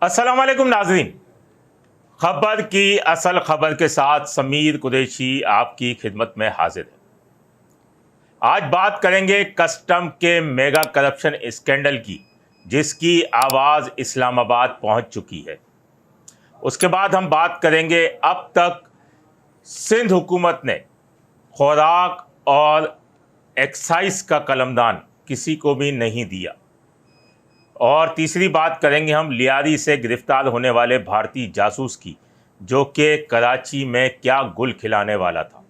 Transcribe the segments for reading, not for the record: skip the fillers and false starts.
अस्सलाम वालेकुम नाज़रीन। खबर की असल खबर के साथ समीर कुरैशी आपकी खिदमत में हाजिर है। आज बात करेंगे कस्टम के मेगा करप्शन स्कैंडल की, जिसकी आवाज़ इस्लामाबाद पहुंच चुकी है। उसके बाद हम बात करेंगे अब तक सिंध हुकूमत ने खुराक और एक्साइज का कलमदान किसी को भी नहीं दिया। और तीसरी बात करेंगे हम लियारी से गिरफ्तार होने वाले भारतीय जासूस की, जो कि कराची में क्या गुल खिलाने वाला था।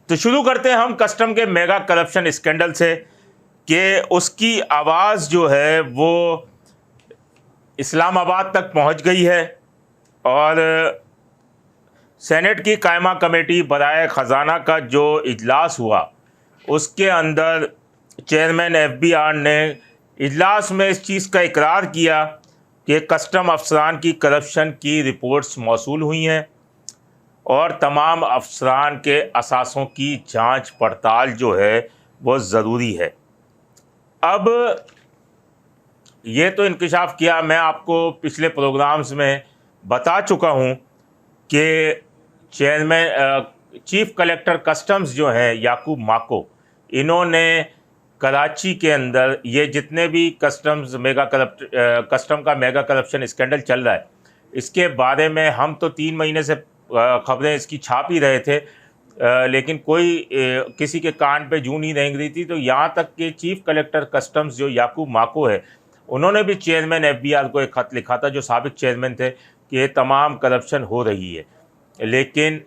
तो शुरू करते हैं हम कस्टम के मेगा करप्शन स्कैंडल से कि उसकी आवाज़ जो है वो इस्लामाबाद तक पहुंच गई है और सेनेट की कायमा कमेटी बराए ख़जाना का जो इजलास हुआ उसके अंदर चेयरमैन FBI ने इजलास में इस चीज़ का इकरार किया कि कस्टम अफसरान की करप्शन की रिपोर्ट्स मौसूल हुई हैं और तमाम अफसरान के असासों की जांच पड़ताल जो है वो ज़रूरी है। अब ये तो इंकशाफ किया, मैं आपको पिछले प्रोग्राम्स में बता चुका हूँ कि चेयरमैन चीफ कलेक्टर कस्टम्स जो हैं याकूब माको, इन्होंने कराची के अंदर ये जितने भी कस्टम का मेगा करप्शन स्कैंडल चल रहा है, इसके बारे में हम तो 3 महीने से खबरें इसकी छाप ही रहे थे, लेकिन कोई किसी के कान पे जूं नहीं रेंग रही थी। तो यहाँ तक कि चीफ कलेक्टर कस्टम्स जो याकूब माको है, उन्होंने भी चेयरमैन FBI को एक ख़त लिखा था, जो साबिक चेयरमैन थे, कि ये तमाम करप्शन हो रही है। लेकिन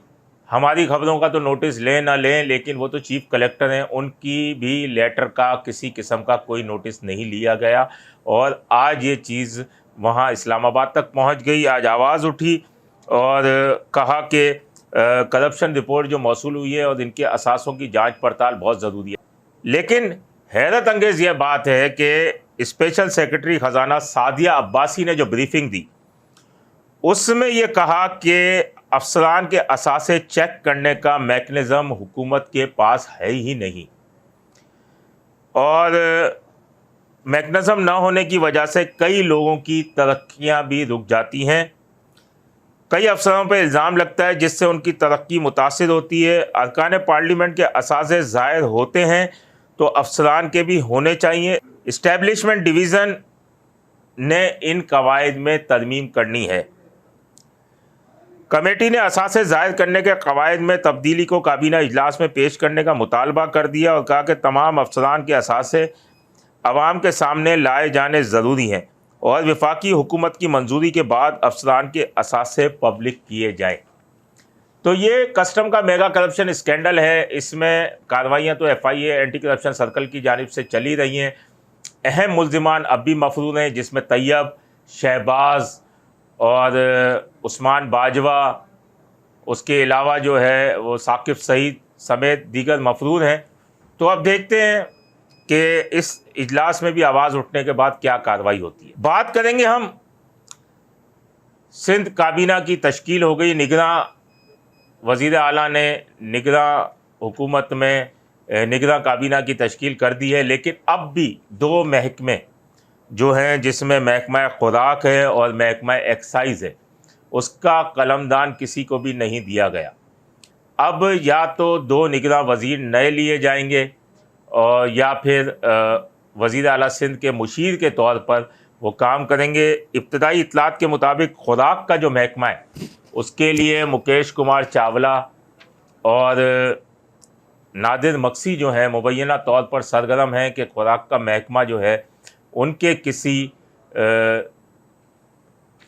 हमारी खबरों का तो नोटिस लें ना लें, लेकिन वो तो चीफ कलेक्टर हैं, उनकी भी लेटर का किसी किस्म का कोई नोटिस नहीं लिया गया। और आज ये चीज़ वहाँ इस्लामाबाद तक पहुँच गई। आज आवाज़ उठी और कहा कि करप्शन रिपोर्ट जो मौसूल हुई है और इनके असासों की जांच पड़ताल बहुत ज़रूरी है। लेकिन हैरत अंगेज़ ये बात है कि स्पेशल सेक्रेटरी ख़जाना सादिया अब्बासी ने जो ब्रीफिंग दी, उसमें ये कहा कि अफसरान के असासे चेक करने का मैकेनिज़्म हुकूमत के पास है ही नहीं, और मैकेनिज़्म न होने की वजह से कई लोगों की तरक्कियां भी रुक जाती हैं। कई अफसरों पर इल्ज़ाम लगता है जिससे उनकी तरक्की मुतासिर होती है। अरकान पार्लियामेंट के असासे ज़ाहिर होते हैं तो अफसरान के भी होने चाहिए। इस्टेब्लिशमेंट डिवीज़न ने इन कवायद में तरमीम करनी है। कमेटी ने असासे ज़ाहिर करने के कवायद में तब्दीली को काबीना इजलास में पेश करने का मुतालबा कर दिया और कहा कि तमाम अफसरान के असासे अवाम के सामने लाए जाने ज़रूरी हैं और वफाकी हुकूमत की मंजूरी के बाद अफसरान के असासे पब्लिक किए जाएँ। तो ये कस्टम का मेगा करप्शन स्कैंडल है। इसमें कार्रवाइयाँ तो FIA एंटी करप्शन सर्कल की जानिब से चली रही हैं। अहम मुल्ज़िमान अब भी मफरूर हैं, जिसमें तैयब, शहबाज और उस्मान बाजवा, उसके अलावा जो है वो साकिब सईद समेत दीगर मफरूर हैं। तो अब देखते हैं कि इस इजलास में भी आवाज़ उठने के बाद क्या कार्रवाई होती है। बात करेंगे हम सिंध काबीना की तश्कील हो गई। निगरां वज़ीर आला ने निगरां हुकूमत में निगरां काबीना की तश्कील कर दी है, लेकिन अब भी 2 महकमे जो हैं, जिसमें महकमा खुराक है और महकमा एक्साइज़ है, उसका कलमदान किसी को भी नहीं दिया गया। अब या तो 2 निगरां वज़ीर नए लिए जाएंगे और या फिर वज़ीर आला सिंध के मुशीर के तौर पर वो काम करेंगे। इब्तदाई इत्तलात के मुताबिक खुराक का जो महकमा है, उसके लिए मुकेश कुमार चावला और नादिर मक्सी जो है मुबैना तौर पर सरगर्म हैं कि खुराक का महकमा जो है उनके किसी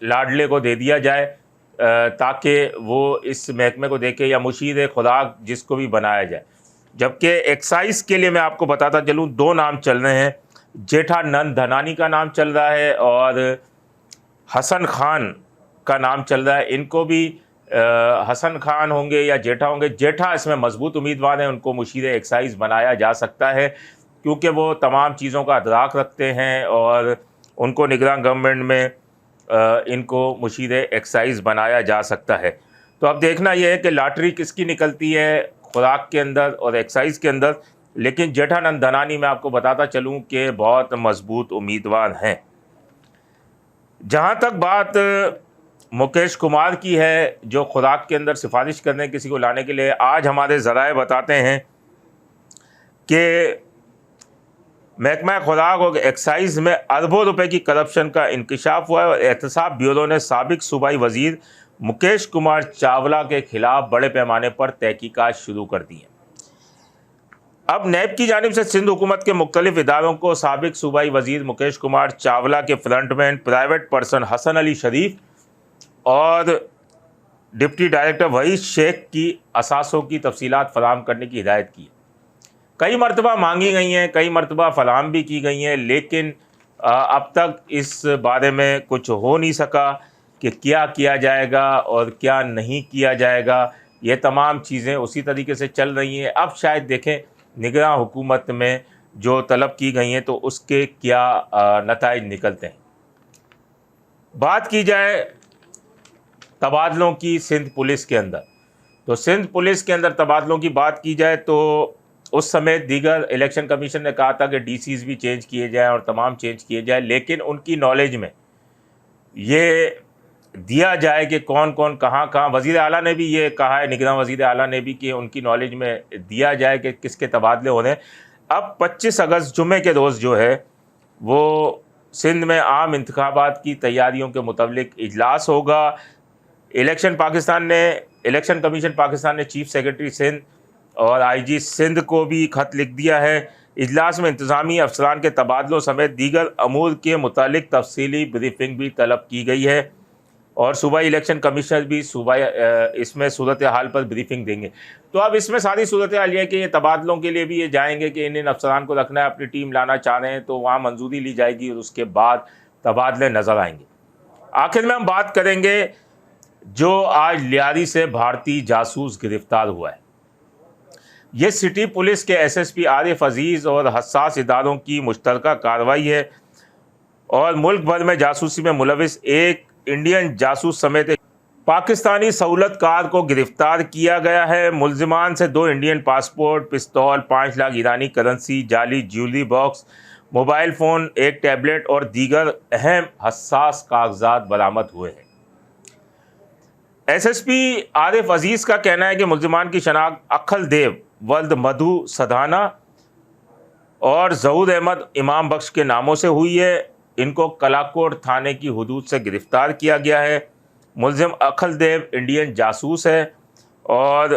लाडले को दे दिया जाए, ताकि वो इस महकमे को देखे, या मुशीर खुराक जिसको भी बनाया जाए। जबकि एक्साइज़ के लिए मैं आपको बताता चलूँ 2 नाम चल रहे हैं। जेठानंद धनानी का नाम चल रहा है और हसन खान का नाम चल रहा है। इनको भी हसन खान होंगे या जेठा होंगे। जेठा इसमें मजबूत उम्मीदवार हैं, उनको मुशीर एक्साइज़ बनाया जा सकता है, क्योंकि वो तमाम चीज़ों का अदराक रखते हैं और उनको निगरान गवर्नमेंट में इनको मुशीर एक्साइज़ बनाया जा सकता है। तो अब देखना यह है कि लॉटरी किसकी निकलती है, खुराक के अंदर और एक्साइज़ के अंदर। लेकिन जेठानंद धनानी मैं आपको बताता चलूँ कि बहुत मजबूत उम्मीदवार हैं। جہاں تک بات مکیش کمار کی ہے جو خوراک کے اندر سفارش کرنے کسی کو لانے کے لیے، آج ہمارے ذرائع بتاتے ہیں کہ محکمہ خوراک اور ایکسائز میں اربوں روپے کی کرپشن کا انکشاف ہوا ہے اور احتساب بیورو نے سابق صوبائی وزیر مکیش کمار چاولہ کے خلاف بڑے پیمانے پر تحقیقات شروع کر دی ہیں۔ اب نیب کی جانب سے سندھ حکومت کے مختلف اداروں کو سابق صوبائی وزیر مکیش کمار چاولہ کے فرنٹ مین پرائیویٹ پرسن حسن علی شریف اور ڈپٹی ڈائریکٹر وحید شیخ کی اثاثوں کی تفصیلات فراہم کرنے کی ہدایت کی ہے۔ کئی مرتبہ مانگی گئی ہیں، کئی مرتبہ فراہم بھی کی گئی ہیں، لیکن اب تک اس بارے میں کچھ ہو نہیں سکا کہ کیا کیا جائے گا اور کیا نہیں کیا جائے گا۔ یہ تمام چیزیں اسی طریقے سے چل رہی ہیں۔ اب شاید دیکھیں نگراں حکومت میں جو طلب کی گئی ہیں تو اس کے کیا نتائج نکلتے ہیں۔ بات کی جائے تبادلوں کی سندھ پولیس کے اندر، تو سندھ پولیس کے اندر تبادلوں کی بات کی جائے تو اس سمیت دیگر الیکشن کمیشن نے کہا تھا کہ ڈی سیز بھی چینج کیے جائیں اور تمام چینج کیے جائیں، لیکن ان کی نالج میں یہ دیا جائے کہ کون کون کہاں کہاں، وزیر اعلیٰ نے بھی یہ کہا ہے، نگراں وزیر اعلیٰ نے بھی، کہ ان کی نالج میں دیا جائے کہ کس کے تبادلے ہو رہے ہیں۔ اب 25 اگست جمعے کے روز جو ہے وہ سندھ میں عام انتخابات کی تیاریوں کے متعلق اجلاس ہوگا۔ الیکشن کمیشن پاکستان نے چیف سیکرٹری سندھ اور آئی جی سندھ کو بھی خط لکھ دیا ہے۔ اجلاس میں انتظامی افسران کے تبادلوں سمیت دیگر امور کے متعلق تفصیلی بریفنگ بھی طلب کی گئی ہے اور صوبائی الیکشن کمیشنر بھی اس میں صورتحال پر بریفنگ دیں گے۔ تو اب اس میں ساری صورتحال یہ ہے کہ یہ تبادلوں کے لیے بھی یہ جائیں گے کہ ان افسران کو رکھنا ہے، اپنی ٹیم لانا چاہ رہے ہیں تو وہاں منظوری لی جائے گی اور اس کے بعد تبادلے نظر آئیں گے۔ آخر میں ہم بات کریں گے جو آج لیاری سے بھارتی جاسوس گرفتار ہوا ہے۔ یہ سٹی پولیس کے ایس ایس پی عارف عزیز اور حساس اداروں کی مشترکہ کارروائی ہے اور ملک بھر میں جاسوسی میں ملوث ایک انڈین جاسوس سمیت پاکستانی سہولت کار کو گرفتار کیا گیا ہے۔ ملزمان سے 2 انڈین پاسپورٹ، پستول، 5 لاکھ ایرانی کرنسی، جعلی jewellery box, mobile phone, 1 tablet اور دیگر اہم حساس کاغذات برآمد ہوئے ہیں۔ ایس ایس پی عارف عزیز کا کہنا ہے کہ ملزمان کی شناخت اکھل دیو ولد مدھو سدھانا اور ظہور احمد امام بخش کے ناموں سے ہوئی ہے۔ ان کو کلاکوٹ تھانے کی حدود سے گرفتار کیا گیا ہے۔ ملزم اکھل دیو انڈین جاسوس ہے اور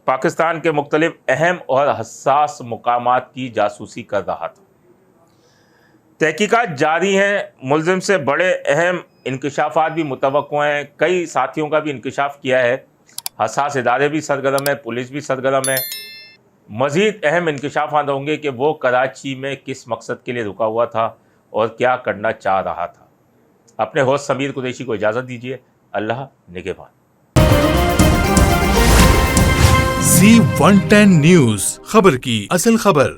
پاکستان کے مختلف اہم اور حساس مقامات کی جاسوسی کر رہا تھا۔ تحقیقات جاری ہیں، ملزم سے بڑے اہم انکشافات بھی متوقع ہیں، کئی ساتھیوں کا بھی انکشاف کیا ہے، حساس ادارے بھی سرگرم ہیں، پولیس بھی سرگرم ہے۔ مزید اہم انکشافات ہوں گے کہ وہ کراچی میں کس مقصد کے لیے رکا ہوا تھا اور کیا کرنا چاہ رہا تھا۔ اپنے ہوسٹ سمیر قریشی کو اجازت دیجیے۔ اللہ نگہبان۔ Z110 نیوز، خبر کی اصل خبر۔